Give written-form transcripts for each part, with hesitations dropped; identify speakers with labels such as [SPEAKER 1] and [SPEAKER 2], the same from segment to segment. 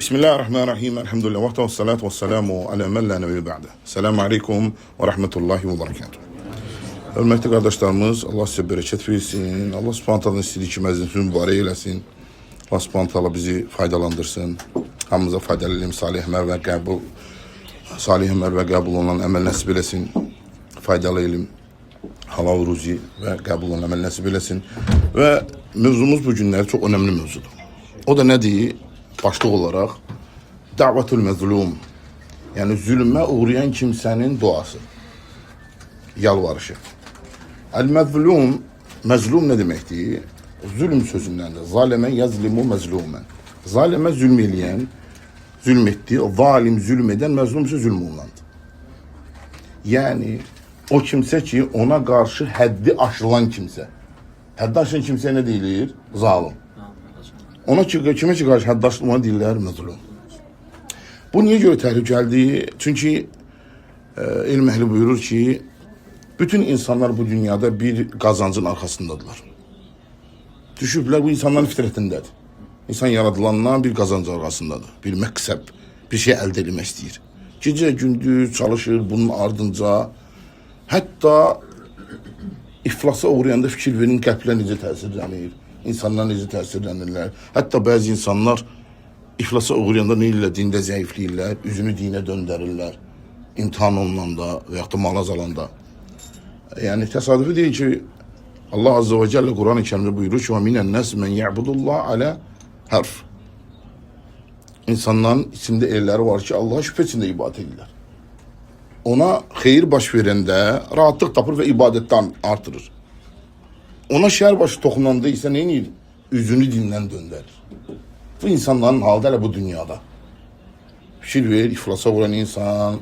[SPEAKER 1] Bismillahirrahmanirrahim. Elhamdülillah. Ve salatu ve selamu ala men la nebi ba'de. Selamun aleyküm ve rahmetullahi ve berekatuhu. Hörmətli qardaşlarımız, Allah sizə bərəkət versin. Allah subhanahu ta'ala istədiyi ki, məzənizi mübarək eləsin. Allah subhanahu ta'ala bizi faydalandırsın. Hamımıza faydalı ilim, salih əməl və qəbul olunan əməl nəsib eləsin. Faydalı ilim, halal ruzi və qəbul olunan əməl nəsib eləsin. Və mövzumuz bu günləri çox önəmli mövzudur. O da nədir? Başlıq olaraq Da'vatul məzlum, yəni zülmə uğrayan kimsənin duası, yalvarışı. Əl-məzlum, məzlum nə deməkdir? Zülm sözündəndir. Zalimə yazlimu məzlumən. Zalimə zülm eləyən, zülm etdi. Zalim zülm edən, məzlum isə zülm olunandır. Yəni o kimsə ki, ona qarşı həddi aşılan kimsə. Həddi aşılan kimsəyə nə deyilir? Zalim. Ona kimə ki qarşı həddi aşılma deyirlər? Məzlum. Bu niyə görə təhlükəlidir? Çünki elm əhli buyurur ki, bütün insanlar bu dünyada bir qazancın arxasındadırlar. Düşüblər, bu insanların fitrətindədir. İnsan yaradılandan bir qazanc arxasındadır. Bir məqsəb, bir şey əldə etmək istəyir. Gecə, gündüz çalışır, bunun ardınca. Hətta iflasa uğrayanda fikir verin, qəlblə necə təsirlənir, insanlar necə təsirlənirlər. Hətta bəzi insanlar iflasa uğrayanda nə ilə dində zəifləyirlər, üzünü dinə döndərirlər. İmtihan olunanda və yaxud da mal azalanda. Yəni təsadüfi deyil ki, Allah Azze ve Celle Kur'an-ı Kerim'de buyurur ki وَمِنَ النَّاسِ مَنْ يَعْبُدُ اللّٰهِ عَلَى harf. İnsanların içinde elləri var ki, Allah'a şübhə içində ibadət edirlər. Ona xeyir baş verəndə rahatlıq tapır və ibadətdən artırır. Ona şər başı toxunanda isə nə edir? Üzünü dindən döndərir. Bu insanların halı da bu dünyada. Fikir ver, iflasa vuran insan,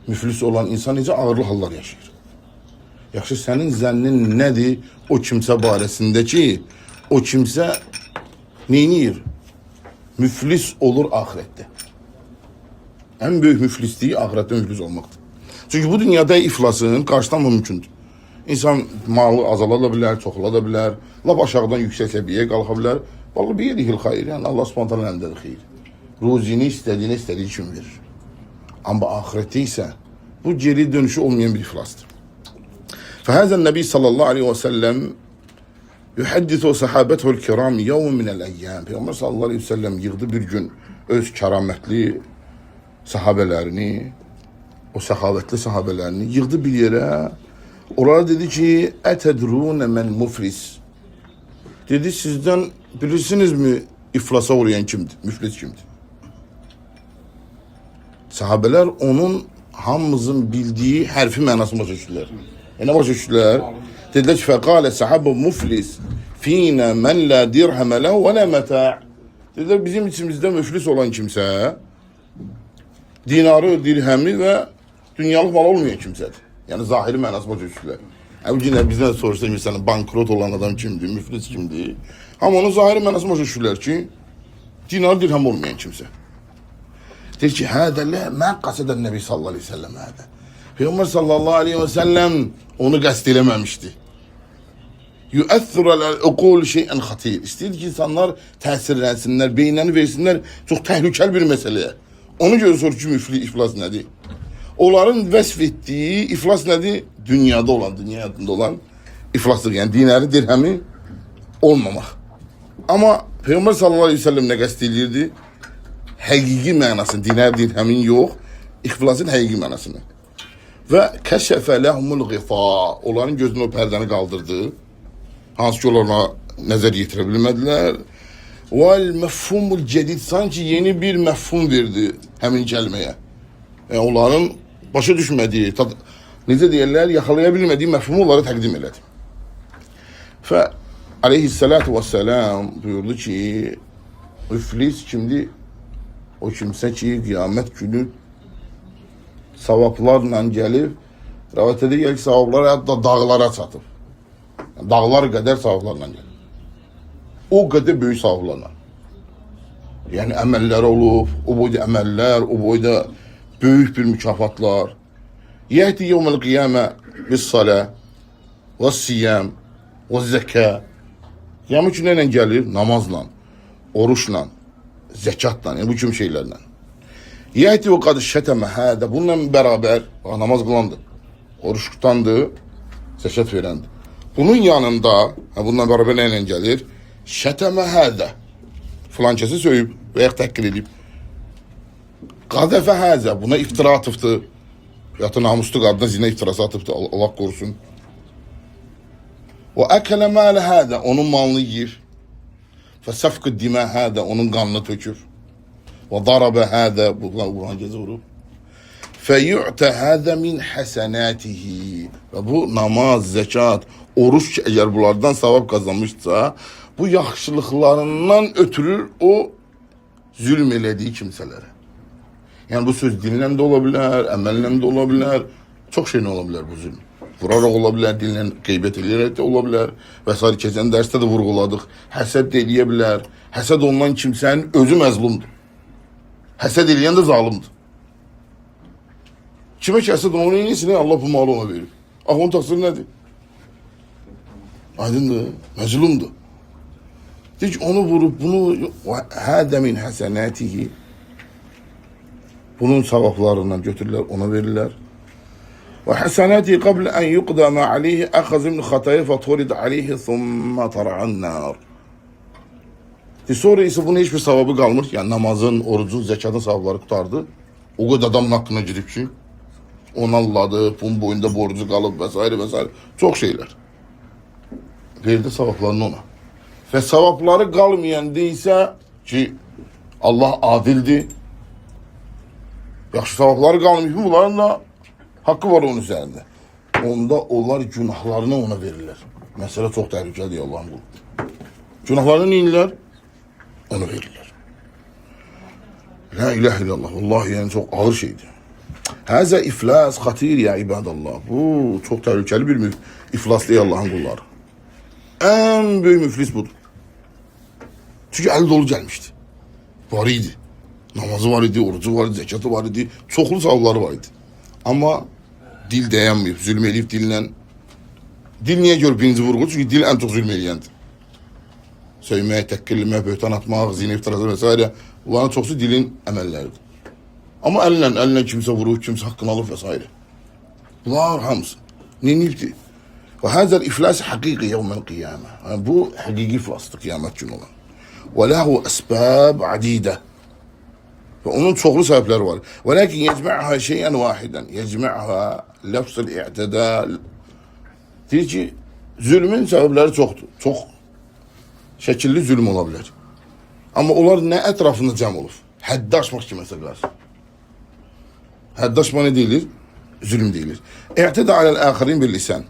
[SPEAKER 1] müflis olan insan necə ağırlı hallar yaşayır. Yaxşı, sənin zənnin nədir o kimsə barəsində ki, o kimsə neyniyir? Müflis olur ahirette. En büyük müflisliği ahirette müflis olmaktır. Çünkü bu dünyada iflasın karşılanma mümkündür. İnsan malı azala da bilər, çoxla da bilər, lap aşağıdan yüksək səviyyəyə qalxa bilər. Vallahi bir yedihil xayır, yani Allah subhanahu ta'ala əlindədir xeyir. Ruzini istediği için verir. Ama ahirette ise bu geri dönüşü olmayan bir iflastır. فهذا النبي صلى الله عليه وسلم يحدث صحابته الكرام يوم من الأيام. Peygamber sallallahu aleyhi ve sellem yığdı bir gün öz kerametli sahabelerini, o səxavətli sahabelerini yığdı bir yere. Orada dedi ki, etedrune men muflis. Dedi, sizden bilirsiniz mi iflasa uğrayan kimdir? Müflis kimdir? Sahabeler onun hamımızın bildiği hərfi mənasını başa düşdülər. Ne başa düşdülər? Dedilər ki, fəqalə sahabu muflis fina men la dirham lahu ve la mata'. Dediler, bizim içimizde müflis olan kimsə dinarı, dirhemi ve dünyalık mal olmayan kimsədir. Yani zahiri mənası başa düşdülər. Bu günlər bizdən soruşsa mesela bankrot olan adam kimdir, müflis kimdir? Ama onun zahiri mənası başa düşdülər ki, dinarı, dirhem olmayan kimsə. Deyir ki, hədə lə mən qasedən Nəbi sallallahu aleyhi ve sellem hədə. Peygamber sallallahu aleyhi ve sellem onu qəsd eləməmişdi. Yüəthir əl-uqul şeyən xatir. İstəyirdi ki, insanlar təsirlənsinlər, beynini versinlər çox təhlükəli bir məsələyə. Onu görə sorur ki, iflas nədir? Onların vəsf etdiyi iflas nədir? Dünyada olan, dünya hayatında olan iflasdır. Yəni dinarı, dirhemi olmamaq. Ama Peygamber sallallahu aleyhi ve sellem nə qəsd edirdi? Həqiqi mənasını, dinar, dirhemin yox, iflasın həqiqi mənasını. Və kəşəfə ləhumul ğifa, onların gözünü o pərdəni qaldırdı. Hansı ki, onlarına nəzər yetirə bilmədilər. Vəl məfhumul cədid, sanki yeni bir məfhum verdi həmin kəlməyə. Yəni, onların başa düşmədiyi, necə deyirlər, yaxalaya bilmədiyi məfhumu onlara təqdim elədi. Və aleyhissalatu vesselam buyurdu ki, müflis kimdir? O kimsə ki, qiyamət günü savablarla gəlib, rəvayət edir ki, savablar hətta dağlara çatıb. Yəni, dağlar qədər savablarla gəlib. O qədər böyük savablarla. Yəni, əməllər olub, o boyda əməllər, o boyda böyük bir mükafatlar. Yəhdi yevməl qiyamə bis-salə və siyam və zəkə. Qiyamət günü ilə gəlir? Namazla, oruçla, zekatla, yani bu kimi şeylerle. Yəhti o qadı şətəmə hədə. Bununla beraber namaz kılandı. Oruç tutandı. Zekat verendi. Bunun yanında, bununla beraber neyle gelir? Şətəmə hədə. Filankesi söyleyip veya təkkil edip. Qadəfə həzə. Buna iftira atıbdı. Ya da namuslu qadına zina iftirası atıbdı. Allah korusun. Ve ekele mâle hədə. Onun malını yiyir. Fesefkü dimə hədə. Onun kanını tökür. Ve darabe hədə. Bulan gezi vurur. Feyu'te hədə min həsənətihi. Ve bu namaz, zekat, oruç eğer bunlardan savab kazanmışsa bu yaxşılıklarından ötürür o zulm elədiyi kimsələrə. Yani bu söz dinle de olabilir, əməllə de olabilir. Çok şeyle olabilir bu zulm. Vurarak olabilir, dinle qeybət eləyərək de olabilir. Vesaire keçən dərsdə də vurğuladık. Həsəd de eləyə Həsəd olunan kimsenin özü məzlumdur. Həsəd eləyən də zalimdir. Kime ki həsəd onun iyisini Allah bu malı ona verir. Onun taksiri nedir? Aydındır, məzlumdur. Deyir ki, onu vurup bunu hədə min həsənətihi. Bunun savablarından götürürler, ona verirler. Ve hasenati qabl en yuqda ma alayhi akhaz min khataya faturid alayhi thumma tara'an nar. Sonra ise bunun hiçbir savabı kalmır. Yani namazın, orucun, zekatın savabları kurtardı. O kadar adamın hakkına girip ki onu alladı, bunun boyunda borcu kalıp vesaire vesaire. Çok şeyler. Verdi savablarını ona. Ve savabları kalmayan değilse ki Allah adildi. Yaxşı savabları qalmış mı? Bunların da hakkı var onun üzerinde. Onda onlar günahlarını ona verirler. Mesela çok tehlikeli Allah'ın kulu. Günahlarını neyinler? Onu verirler. La ilahe illallah. Vallahi yani çok ağır şeydi. Haza iflas hatir ya ibadallah. Bu çok tehlikeli bir iflaslı Allah'ın kulları. En büyük müflis budur. Çünkü el dolu gelmişti. Var idi. Namazı var idi, orucu var idi, zekatı var idi. Çoklu savabları var idi. Ama dil dayanmıyor. Zulm eləyib dillə. Dil niye gör birinci vurgu? Çünkü dil en çok zulm eləyəndir. Söymək, təkkilmək, böhtan atmaq, zina iftirası vesaire. Bunların çoxsu dilin əməlləridir. Ama elinle kimse vurur, kimse hakkını alır vesaire. Bunlar hamısı. Neniyibdir? Ve hazel iflas hakiki yevmel kıyame. Yani bu hakiki iflastır kıyamet günü olan. Ve lehu esbab adide. Ve onun çoklu sebepleri var. Velakin yecma'ha şeyen vahiden. Yecma'ha lafzul i'tidal. Deyir ki, zulmün sebepleri çoktur. Çok şekilli zulm olabilir. Ama onlar ne etrafında cəm olur? Həddi aşmaq kiməsə qarşı. Həddi aşma ne deyilir? Zulm deyilir. İ'tida alel axirin bil lisan.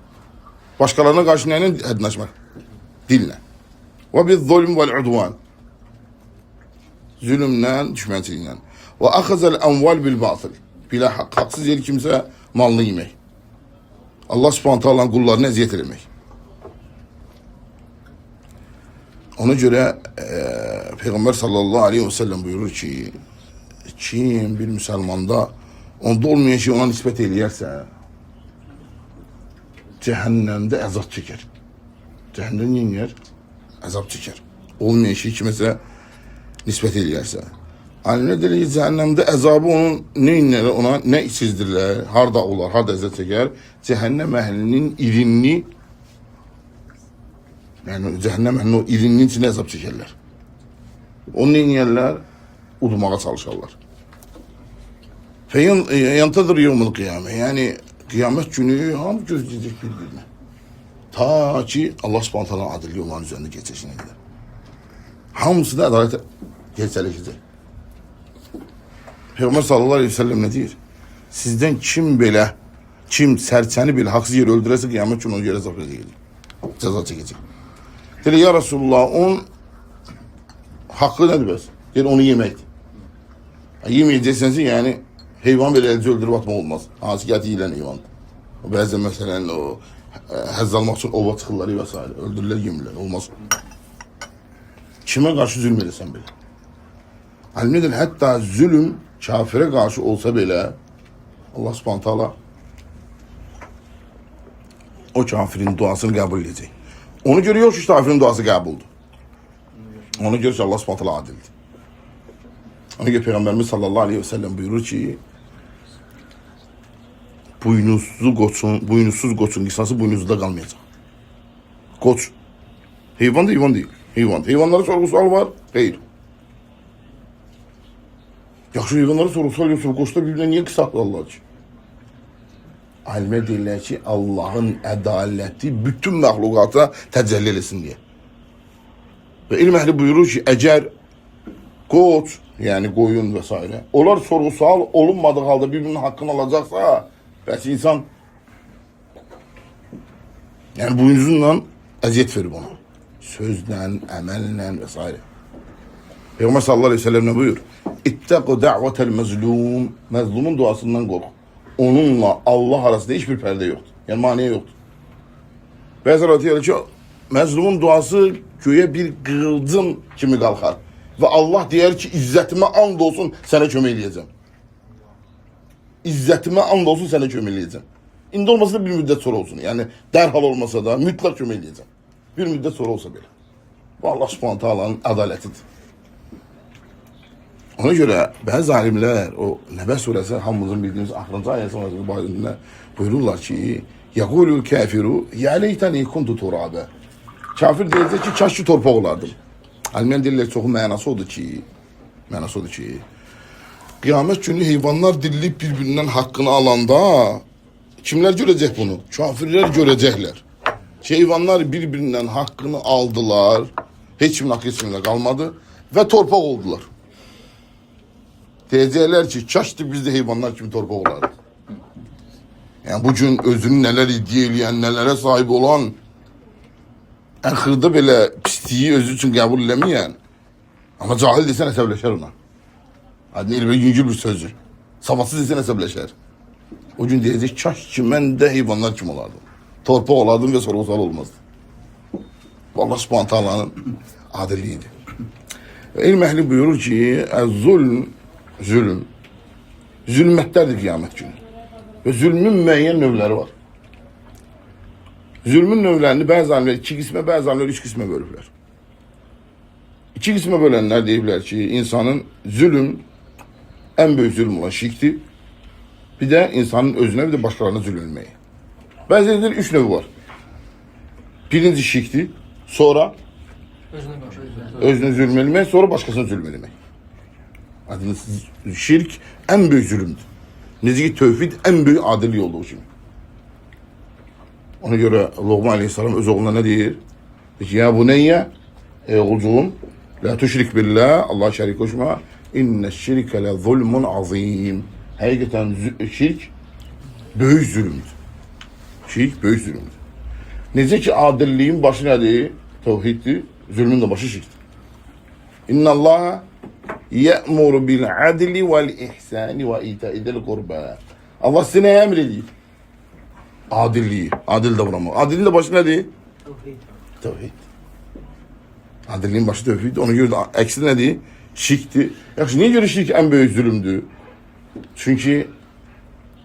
[SPEAKER 1] Başkalarına karşı neyle həddini aşmaq? Dille. Ve bil zulm vel udvan. Zulümlə, düşmənçiliklə. Və axazəl əmval bil batıl. Bilə haqsız yeri kimsə malını yemək. Allah subhanahu ta'ala kullarına əziyyət eləmək. Ona göre Peygamber sallallahu aleyhi ve sellem buyurur ki, kim bir Müslümanda onda olmayan şey ona nispət eləyərsə, cehennemde əzab çeker. Cehennemde yer? Əzab çeker. Olmayan şey kiməsə nispət eləyərsə. Alimlər deyir ki, cehennemde əzabı onun neyinlər, ona nə içizdirlər, harda olar, harda əzab çəkər? Cehennem əhlinin irinli, yani cehennem əhlinin o irinliğin içində əzab çəkərlər. Onu neyinlərlər? Udmağa çalışarlar. Yantadır yevmul kıyame. Yani kıyamet günü hamı gözleyecek birbirine. Ta ki Allah subhanahu ta'ala adilliği olan üzerinde geçişine gider. Hamısı da adalete gerçekleşecek. Peygamber sallallahu aleyhi ve sellem ne diyor? Sizden kim serçeni bile haksız yere öldürürse kıyamet günü onu yere ceza çekecek. Dedi ya Resulullah onun hakkı nedir biz? Yani onu yemek. Yemeyecekseniz yani hayvan böyle elci öldürüp atma olmaz. Hasikati yiyen hayvan. Bazen mesela o həzz almaq için ova çıxırlar vesaire. Öldürürler, yemirler. Olmaz. Kime karşı zulm edirsən belə? Alimler hatta zulüm kafire karşı olsa bile Allah subhanahu ta'ala o kafirin duasını kabul edecek. Onu görüyor ki kafirin duası kabuldu. Onu görüyor ki Allah subhanahu ta'ala adildi. Ona göre Peygamberimiz sallallahu aleyhi ve sellem buyurur ki buynuzsuz koçun kısası buynuzda kalmayacak. Koç. Hayvan da hayvan değil. Hayvan. Hayvanlara sorgu sual var. Hayır. Yaxşı hayvanlara sorgu sual yoksa koçlar birbirine niye kısaltlı Allah için? Alimler deyirlər ki Allah'ın ədaleti bütün məhlukata təcəlli eləsin diye. Ve ilm ehli buyurur ki eğer koç yani koyun vesaire onlar sorgu sual olunmadığı halde birbirinin hakkını alacaksa belki insan yani boynuzunla eziyet verir ona. Sözle, emelle vesaire. Peygamber sallallahu aleyhi ve sellem ne buyur? İttequ da'vetel mezlum. Mezlumun duasından kork. Onunla Allah arasında hiçbir perde yoktur. Yani maniye yoktur. Bazı rivayetler ki mezlumun duası göğe bir kıvılcım kimi kalkar. Ve Allah diyer ki izzetime and olsun sana çömeleyeceğim. İzzetime and olsun sana çömeleyeceğim. İndi olmasa da bir müddet sonra olsun. Yani derhal olmasa da mutlak çömeleyeceğim. Bir müddet sonra olsa bile. Bu Allah subhanahu teala'nın adaletidir. Ona göre bazı alimler o Nebe suresi hamımızın bildiğimiz ahırıncı ayet sonrasında buyururlar ki يَقُولُ الْكَافِرُ يَا لَيْتَنِي كُنْتُ تُرَابًا. Kafir diyecek ki çaşçı torpak olardım. Alimlerin dilleri çok mənası odur ki kıyamet günü hayvanlar dirilip birbirinden hakkını alanda kimler görecek bunu? Kafirler görecekler. Hayvanlar birbirinden hakkını aldılar. Hiçbir hakkı isminde kalmadı. Ve torpak oldular. Diyecekler ki çaştı biz de hayvanlar kimi torpak olardı. Yani bugün özünü neler iddieleyen, nelere sahip olan en hırda böyle pisliği özü için kabul edemeyen ama cahil desen hesaplaşır ona. Hadi neyle böyle yüngül bir sözü. Savatsız desen hesaplaşır. O gün diyecek çaş ki ben de hayvanlar kim olardım. Torpak olardım ve sorgusal olmazdı. Allah subhanahu teala'nın adilliğiydi. İlm ehli buyurur ki zulüm zulmetlerdir kıyamet günü. Ve zulmün müeyyen növleri var. Zulmün növlerini bazı alimler iki kısme, bazı alimler üç kısme bölürler. İki kısme bölenler deyirlər ki, insanın zulüm, en büyük zulüm olan şirktir. Bir de insanın özüne bir de başkalarına zulmülmeyi. Bazı deyirlər üç növü var. Birinci şirktir, sonra özüne zulmülmek, sonra başkasına zulmülmek. Adınız şirk en büyük zulümdür. Necə ki tövhid en büyük adillik olduğu için. Ona göre Luqman aleyhisselam öz oğluna ne deyir? Deyir ki ya buneyye oğulcuğum la tüşrik billah Allah'a şerik koşma inne şirke le zulmun azim. Hakikaten şirk büyük zulümdür. Şirk büyük zulümdür. Necə ki adilliğin başı nedir? Tevhiddir. Zulmün de başı şirktir. İnna Allah ye'muru bil adli vel ihsani ve ita'idil kurba. Allah size emrediyor. Adilliği, adil davranmak. Adilliğin de başı nedir? Tevhid. Adilliğin başı tevhid. Ona göre de eksi nedir? Şirktir. Yaxşı, niye göre şirk en büyük zulümdür? Çünkü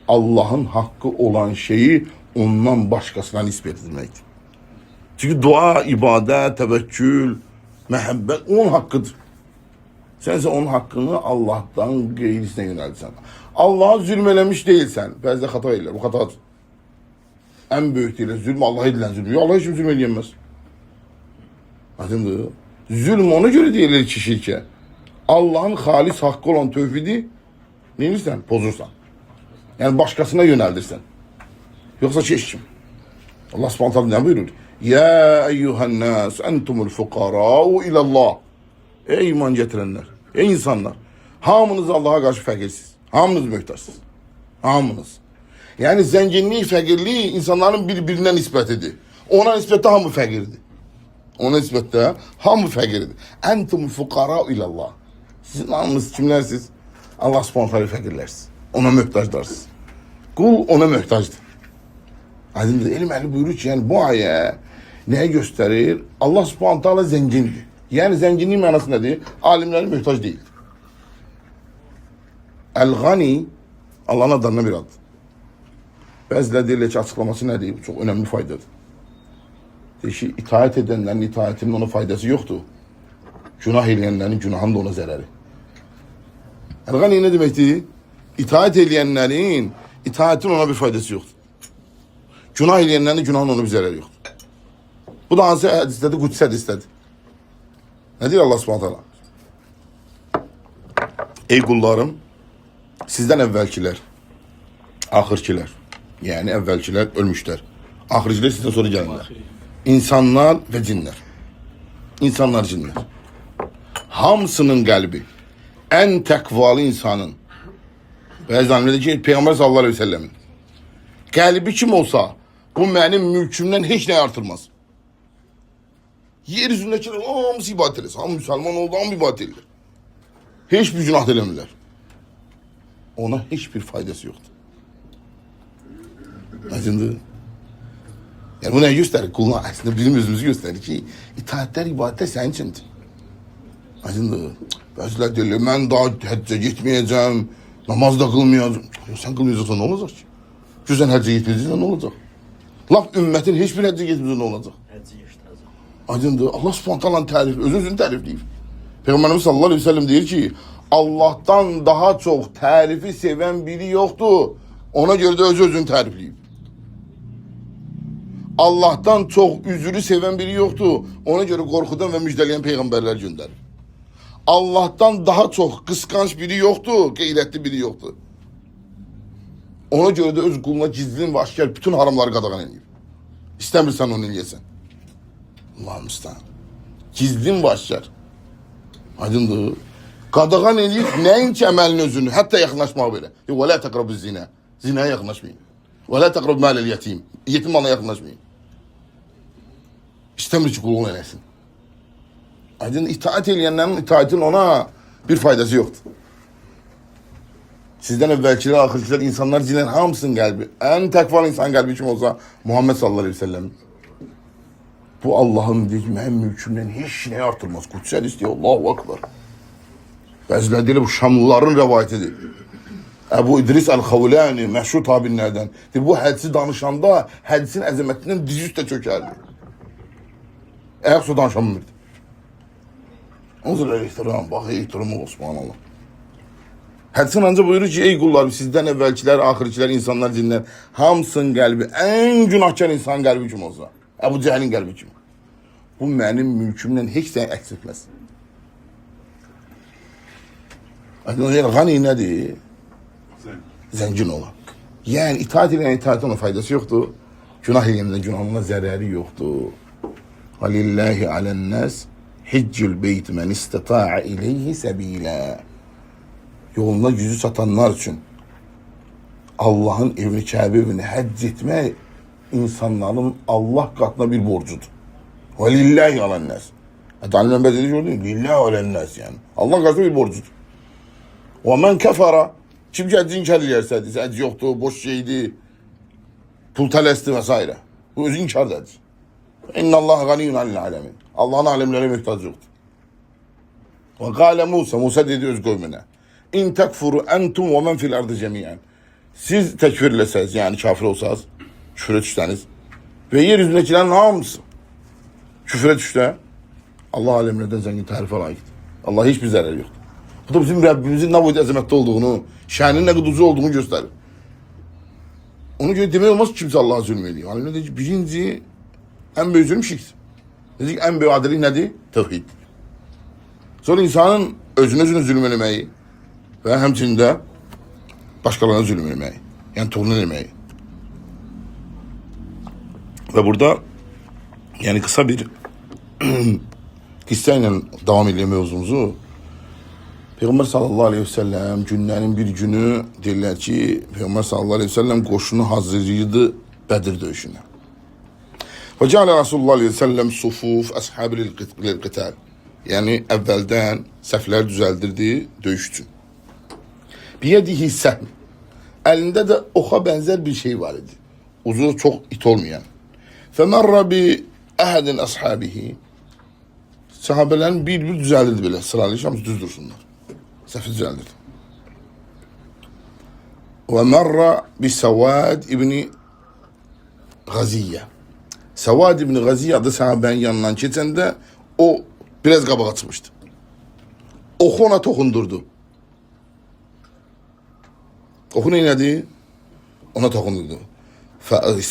[SPEAKER 1] Allah'ın hakkı olan şeyi ondan başkasına nispet etmektir. Çünkü dua, ibadet, tevekkül, mehabbet onun hakkıdır. Sense onun hakkını Allah'tan gayrisine yöneldirsen. Allah'a zulmelemiş değilsen. Bazı hata eyler. Bu hatadır. En büyük değil. Zulm Allah'a edilen zulm. Ya Allah hiç zulm edilmez. Aydındır. Zulm ona göre değiller ki şirke. Allah'ın halis hakkı olan tevhidi neymişsen? Pozursan. Yani başkasına yöneldirsen. Yoksa çeşçim. Allah subhanahu teala ne buyurur? Ya eyyuhan nas entumul fukara'u ilallah. Ey iman getirenler. Ey insanlar. Hamınız Allah'a karşı fakirsiz. Hamınız mühtaçsız. Hamınız. Yani zenginliği, fakirliği insanların birbirine nispet idi. Ona nispette hamı fakirdi. Ona nispette hamı fakirdi. Entum fukara ilallah. Sizin hamınız kimlersiz? Allah subhanahu teala fakirlersiz. Ona mühtaçlarsınız. Kul ona mühtaçtır. Aydındır. İlim ehli buyuruyor ki yani bu ayet neye gösterir? Allah subhanahu teala zengindir. Yani zenginliğin manası nedir? Alimlerin mühtaç değildir. El-Gani Allah'ın adlarına bir adı. Bazıları deyirlər ki açıklaması nedir? Bu çok önemli faydadır. Deyir ki itaat edenlerin itaatinin ona faydası yoktur. Günah edenlerin günahının da ona zararı. Yani gani ne demektir? İtaat edenlerin itaatin ona bir faydası yoktur. Günah edenlerin günahın ona bir zararı yoktur. Bu da hansı hadisdə, Qudsi hadisdədir. Ne diyor Allah Subhanahu Teala? Ey kullarım, sizden evvelkiler, ahirkiler, yani evvelkiler ölmüşler. Ahirkiler sizden sonra gelenler. İnsanlar ve cinler. İnsanlar, cinler. Hamsının kalbi, en tekvalı insanın, ve zannediyor ki Peygamber sallallahu aleyhi ve sellemin kalbi kim olsa bu benim mülkümden hiç ne artırmaz. Yeryüzündekiler hamısı ibadet eder. Ham Müslüman oldu, ham ibadet eder. Hiçbir günah eləmirlər. Ona hiçbir faydası yoktur. Aydındır. Yani bu ne gösterir? Kuluna aslında bizim özümüzü gösterir ki itaatler, ibadetler senin içindir. Aydındır. Bazılar diyorlar ben daha həcce gitmeyeceğim, namaz da kılmayacağım. Sen kılmayacaksan ne olacak ki? Sen həcce gitmeyeceksen ne olacak? Laf ümmetin hiçbir həcce gitmeyeceksen ne olacak? Aydındır. Allah Subhanahu Teala'nın tarifi, özünü tarifleyip. Peygamberimiz sallallahu aleyhi ve sellem diyor ki Allah'tan daha çok tarifi seven biri yoktu. Ona göre de özünü tarifleyip. Allah'tan çok üzürü seven biri yoktu. Ona göre korkudan ve müjdeleyen peygamberler gönderir. Allah'tan daha çok kıskanç biri yoktu. Gayretli biri yoktu. Ona göre de öz kuluna gizlin ve aşkar bütün haramları qadağan edip. İstemirsen onu eləyəsən. Allah'ım müstahane. Gizlin ve aşkar. Aydındır. Qadağan eləyib nəinki əməlin özünü, hətta yaxınlaşmaq belə. Və la təqrabu zina. Zinaya yaxınlaşmayın. Və la təqrabu mələl yetim. Yetim malına yaxınlaşmayın. İstəmir ki qulluğunu eləsin. Aydın itaat eləyənlərin itaatin ona bir faydası yoktur. Sizden evvelkiler, ahirkiler, insanlar, cinler hamısının kalbi. En tekvalı insan kalbi kim olsa Muhammed sallallahu aleyhi ve sellem. Bu Allah'ın diyeceğim mülkümden hiç ne artırmaz. Kutsel istiyor. Allahu Akbar. Bazıları değil bu Şamlıların rivayetidir. Ebu İdris el-Havlani meşhur tabinlerden. Bu hadisi danışanda hadisin azametinden diz üstə çökerdi. Ayaküstü danışamırdı. Ondan ihtiram, bak ihtiramı Osmanallah. Hadisin ancak buyurur ki ey kullarım sizden evvelkiler, ahirkiler, insanlar, cinler hamısının kalbi en günahkar insan kalbi kim olsa. Ebu Cehil'in kalbi kim? Bu benim mülkümden hiç seni eksiltmez. Gani nedir? Zengin olan. Yani itaat ile itaatin ona faydası yoktu. Günah ile günahına zararı yoktu. Halillahi alennas hiccül beyt men istata'a ileyhi sebila. Yoluna yüzü satanlar için Allah'ın evini, Kabe evini həcc etmək insanların Allah katına bir borcudur. Ve lillahi alennas. Hatta bedeli gördün mü? Lillahi alennas yani. Allah katına bir borcudur. Ve men kefara kim ki həccin inkar eləyərsə, desə həcc yoktu, boş şeydi, pul tələsdi vesaire. Bu özü inkardadır. İnnallah ganiyyun alel alemin. Allah'ın alemlere muhtaç yoktur. Ve kâle Musa dedi öz qövmünə. İn tekfuru entum ve men fil ardı cemiyen. Siz tekfirleseniz yani kafir olsanız, küfre düşseniz ve yeryüzündekilerin hamısı küfre düşse Allah alemlerden zengin tarife layıktır. Allah hiçbir zararı yoktur. Bu da bizim Rabbimizin ne boyut azametli olduğunu, şanının ne kadar uzun olduğunu gösterir. Onu göre demek olmaz ki kimse Allah'a zulmediyor. Alemler dedi ki birinci en büyük zulüm şirktir. Dedi ki en büyük adalet nedir? Tevhid. Sonra insanın özüne zulmelemeyi ve hemçinde başkalarına zulüm etmeyi. Yani torun etmeyi. Ve burada yani kısa bir kisseyle devam edelim mevzumuzu. Peygamber sallallahu aleyhi ve sellem günlerin bir günü derler ki Peygamber sallallahu aleyhi ve sellem koşunu hazırıydı Bedir dövüşüne. Ve ceale Resulullah aleyhi ve sellem sufuf ashabi lil qital. Yani evvelden sefler düzeldirdiği dövüş için. Biyedihi sehm. Elinde de oka benzer bir şey var idi. Uzu çok it olmayan. Femerra bi ehedin ashabihi. Sahabelerin bir düzeldirdi böyle. Sıralayacağım düz dursunlar. Sefi düzeldirdi. Ve merra bi Sevad ibni Gaziye. Sevad ibni Gaziye adı sahabenin yanından geçende o biraz kabağa çıkmıştı. Oku ona tokundurdu. Oku neylədi? Ona toxunurdu.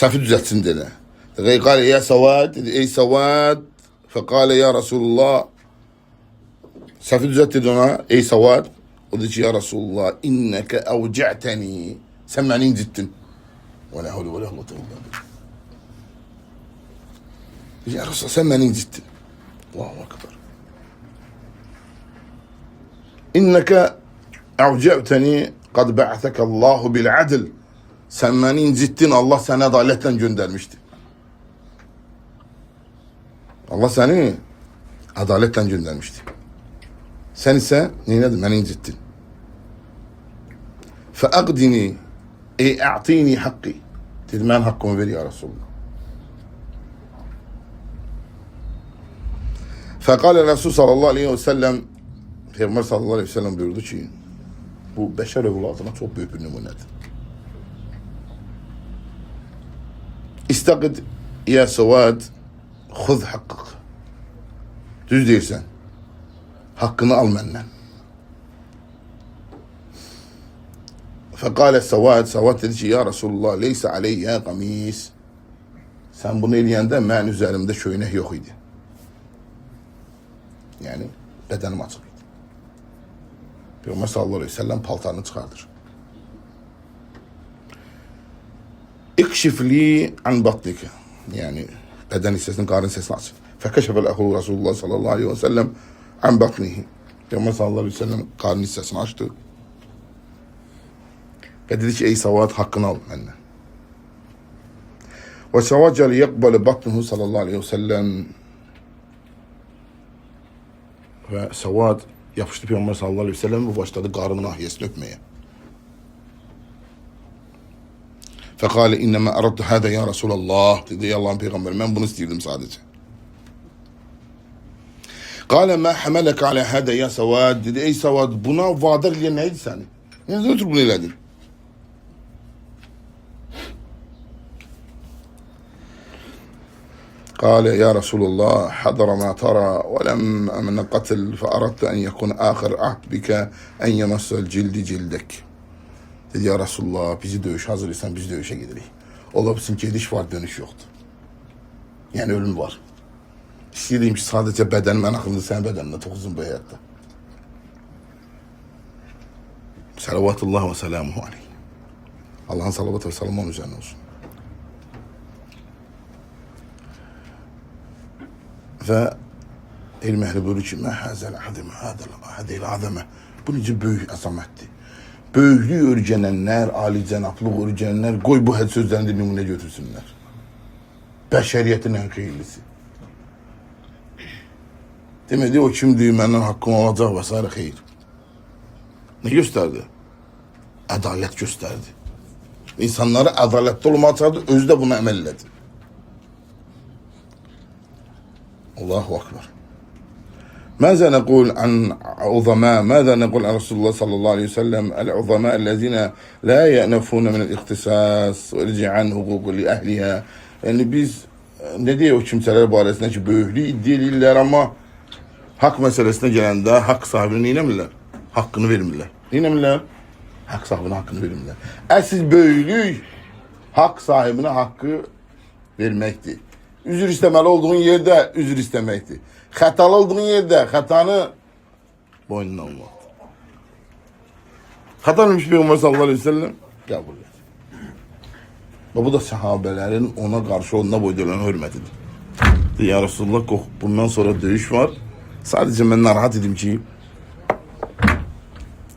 [SPEAKER 1] Səhvi düzəltsin dedi. Qalə ya Savad, dedi, ey Savad. Fəqalə ya Rasulullah. Səhvi düzəlt dedi ona, ey Savad. O dedi ki, ya Rasulullah, innəkə əvcətəni. Sən məni incittin. Və lə havlə və lə quwvətə illa billah. Ya Rasulullah, sən məni incittin. Allahu akbar. İnnəkə əvcətəni qad bə'ətəkə Allahu bil adl. Sən məni incittin, Allah səni ədalətlə göndərmişdi. Allah səni ədalətlə göndərmişdi. Sən isə neynədin? Məni incittin. Fəəqdini, ey ə'tini haqqi. Dedi, mən haqqımı ver ya Resulullah. Fəqalə Resul sallallahu aleyhi ve sellem, Peyğəmbər sallallahu aleyhi ve sellem buyurdu ki, bu bəşər övladına çox böyük bir nümunədir. İstəqid ya Savad, xuz haqqıq. Düz deyirsən. Haqqını al məndən. Fəqalə Savad, Savad dedi ki, ya Resulullah, leysə aleyyə qamis. Sən bunu eləyəndə mən üzərimdə köynək yox idi. Yəni, bədənim açıq idi. Peyğəmbər sallallahu aleyhi ve sellem paltarını çıxardır. İkşifli an batnika. Yəni, bədən hissəsinin, qarın hissəsini aç. Fəkəşəfəl əxulu Rasulullah sallallahu aleyhi ve sellem an batnihi. Peyğəmbər sallallahu aleyhi ve sellem qarın hissəsini açdı. Və dedi ki, ey Savad, haqqını al məndən. Və Savad gəli yəqbələ batnuhu sallallahu aleyhi ve sellem. Və Savad yapışdı Peyğəmbər sallallahu aleyhi ve sellem və başladı qarının nahiyəsini öpməyə. Fəqalə innəmə əraddu hədə ya Rasulallah. Dedi, ey Allahın Peyğəmbər, mən bunu istəyirdim sadəcə. Qalə mə həmələkə alə hədə ya Savad. Dedi, ey Savad, buna vadar eləyən nə idi səni? Yəni, ötür bunu elədin. قال يا رسول الله حضر ما ترى ولم أمن قتل فأردت أن يكون آخر عهد بك أن يمس الجلد جلدك. Dedi ya Resulullah, bizi dövüş hazırlaysan biz dövüşe giderik. Ola bilsin ki gediş var, dönüş yoktu. Yani ölüm var. İstəyirəm ki sadəcə bədənim ən axırında sənin bədəninə toxusun bu həyatda. Salavatullah və selamuhu aleyh. Allah'ın salavatı ve selamı onun üzerine olsun. Ve elm ehli buyurur ki, mə həzəl azimə, hədəl azəmə. Bu necə böyük əzəmətdir. Böyüklüyü örgənənlər, alicənablıq örgənənlər, qoy bu həd sözlərində nümunə götürsünlər. Bəşəriyyətin ən xeyirlisi. Demədi, o kimdir, məndən haqqım olacaq və s. xeyir. Ne gösterdi? Adalet gösterdi. İnsanları adaletli olmağa çağırdı, özü de buna əməl elədi. Allahu Akbar. ماذا نقول عن عظماء ماذا نقول عن رسول الله صلى الله عليه وسلم العظماء الذين لا يأنفون من الاختصاص ويرجع عن حقوق لأهلها. Yani biz ne diye o kimseler barəsində ki böyüklüğü iddia edirlər ama hak meselesine gələndə hak sahibine neynəmirlər? Hakkını vermirlər. Neynəmirlər? Hak sahibine hakkını vermirlər. Əsl böyüklük hak sahibine hakkı verməkdir. Üzür isteməli olduğun yerde üzür istemektir. Xətalı olduğun yerde xətanı boynuna almaktır. Xətanmış Peyğəmbər sallallahu aleyhi ve sellem qəbul edir. Ve bu da sahabelerin ona karşı onunla boylanan hürmetidir. Ya Resulullah, bundan sonra dövüş var. Sadece ben narahat edim ki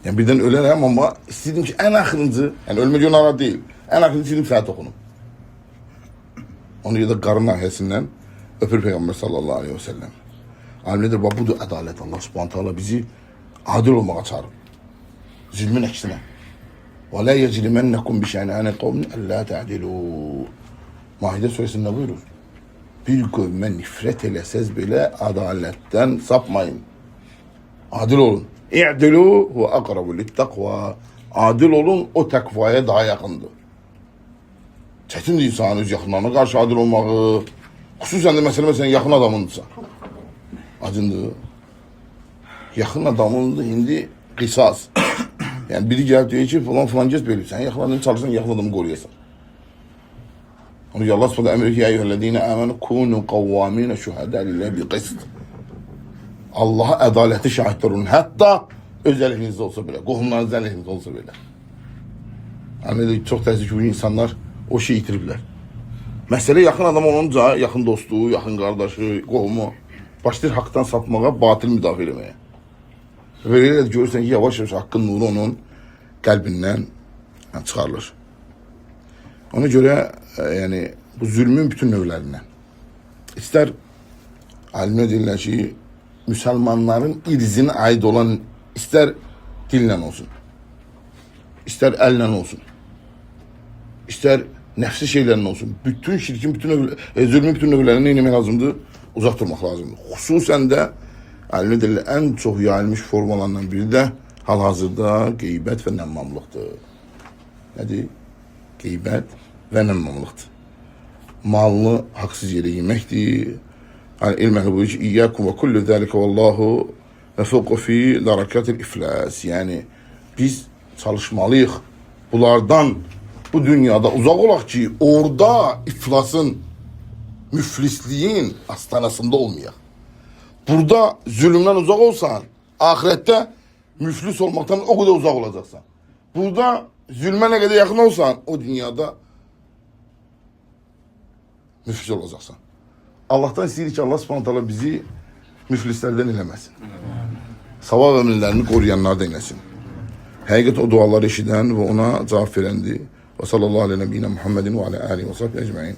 [SPEAKER 1] yani birden ölərəm ama istedim ki en axırıncı, yani ölməcə narahat değil. En axırıncı istedim saat okunum. Onu ya da qarın nahiyəsindən öpür Peyğəmbər sallallahu aleyhi ve sellem. Alimlədir, budur adalet. Allah subhanahu teala bizi adil olmağa çağırır. Zülmün əksinə. وَلَا يَجْلِمَنَّكُمْ بِشَيْنَانِ قَوْمٍ أَلَّا تَعْدِلُوا. Maide suresinde buyurur. Bir qövmə nifrət eləsəz belə adalətten sapmayın. Adil olun. İ'dilu ve aqrabu lit-taqva. Adil olun, o təqvaya daha yaxındır. Çətindir insanın öz yaxınlarına qarşı adil olmağı. Xüsusən də məsələn yaxın adamındırsa. Acındır. Yaxın adamındır indi qisas. Yani biri gəlib deyir ki, falan gez belə. Sən yaxaladın, çalışsan yaxaladığımı qoruyasan. Onu ki, Allah s.ə. əmr ki, ya eyyuhəllədiyinə əmənu kunu qavvaminə şühədə lillə bi qist. Allaha ədalətli şahidlər olun. Hətta öz əleyhinizdə olsa belə, qohumlarınız əleyhinizdə olsa belə. Yəni, çox təəssüf ki, bu insanlar o şey itiriblər. Məsələ yaxın adam olunca, yaxın dostu, yaxın qardaşı, qohumu başlayır haqdan sapmağa, batil müdafiə eləməyə. Belə də görürsən ki, yavaş-yavaş haqqın nuru onun qəlbindən çıxarılır. Ona görə yəni, bu zülmün bütün növlərindən. İstər alimlər deyirlər ki, müsəlmanların irzinə aid olan istər dillə olsun, istər əllə olsun, istər nəfsi şeylərlə olsun, bütün şirkin, zülmün bütün növlərini eləmək lazımdır, uzaq durmaq lazımdır. Xüsusən də alimlər deyirlər, ən çox yayılmış formalarından biri də hal-hazırda qeybət və nəmmamlıqdır. Nədir? Qeybət və nəmmamlıqdır. Malını haqsız yerə yeməkdir. Yəni, elm əhli buyur ki, İyyəkum və kullu zəlikə vallahu və fəqə fi dərəkətil iflas. Yəni, biz çalışmalıyıq. Bunlardan bu dünyada uzaq olaq ki, orada iflasın, müflisliyin astanasında olmayaq. Burada zülümdən uzaq olsan, ahirətdə müflis olmaqdan o qədər uzaq olacaqsan. Burada zülmə nə qədər yaxın olsan, o dünyada müflis olacaqsan. Allah'tan istəyirik ki, Allah subhanahu bizi müflislərdən eləməsin. Savab ömürlərini qoruyanlardan eləsin. Həqiqət o duaları eşidən və ona cavab verəndir. Və sallallahu aleyhi və səlləm Muhammedin və alə alihi və sahbihi ecmaîn.